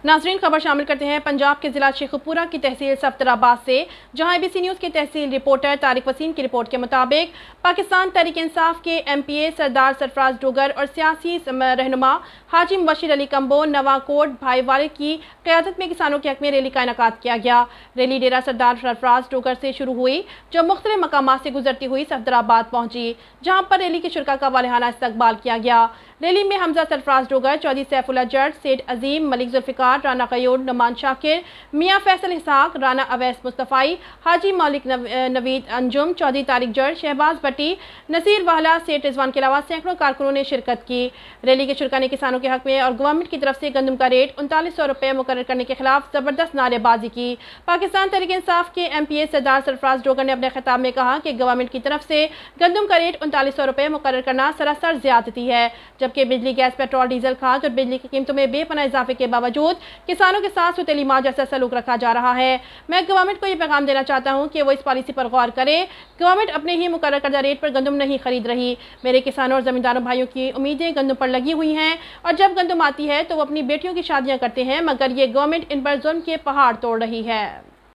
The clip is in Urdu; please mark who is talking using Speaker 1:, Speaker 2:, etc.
Speaker 1: ناظرین خبر شامل کرتے ہیں پنجاب کے ضلع شیخوپورہ کی تحصیل صفدرآباد سے، جہاں ABC نیوز کے تحصیل رپورٹر طارق وسیم کی رپورٹ کے مطابق پاکستان تحریک انصاف کے MP سردار سرفراز ڈوگر اور سیاسی رہنما حاجی مبشر علی کمبو نواں کوٹ بھائی والد کی قیادت میں کسانوں کے حق میں ریلی کا انعقاد کیا گیا۔ ریلی ڈیرہ سردار سرفراز ڈوگر سے شروع ہوئی، جو مختلف مقامات سے گزرتی ہوئی صفدرآباد پہنچی، جہاں پر ریلی کے شرکاء کا والہانہ استقبال کیا گیا۔ ریلی میں حمزہ سرفراز ڈوگر، چودھری سیف اللہ جٹ، سید عظیم، ملک ذوالفقار، رانا قیور، نعمان شاکر، میاں فیصل اسحاق، رانا اویس مصطفی، حاجی مولک نوید انجم، چودھری طارق جٹ، شہباز بٹی، نصیر والا، سید رضوان کے علاوہ سینکڑوں کارکنوں نے شرکت کی۔ ریلی کے شرکاء نے کسانوں کے حق میں اور گورنمنٹ کی طرف سے گندم کا ریٹ 3900 روپے مقرر کرنے کے خلاف زبردست نعرے بازی کی۔ پاکستان تحریک انصاف کے MP سردار سرفراز ڈوگر نے اپنے خطاب میں کہا کہ گورنمنٹ کی طرف سے گندم کا ریٹ 3900 روپے مقرر کرنا سراسر زیادتی ہے، جبکہ بجلی، گیس، پیٹرول، ڈیزل، کھاد اور بجلی کی قیمتوں میں بے پناہ اضافے کے باوجود کسانوں کے ساتھ سوتیلی ماں جیسا سلوک رکھا جا رہا ہے۔ میں گورنمنٹ کو یہ پیغام دینا چاہتا ہوں کہ وہ اس پالیسی پر غور کرے۔ گورنمنٹ اپنے ہی مقرر کردہ ریٹ پر گندم نہیں خرید رہی۔ میرے کسانوں اور زمینداروں بھائیوں کی امیدیں گندم پر لگی ہوئی ہیں، اور جب گندم آتی ہے تو وہ اپنی بیٹیوں کی شادیاں کرتے ہیں، مگر یہ گورنمنٹ ان پر ظلم کے پہاڑ توڑ رہی ہے۔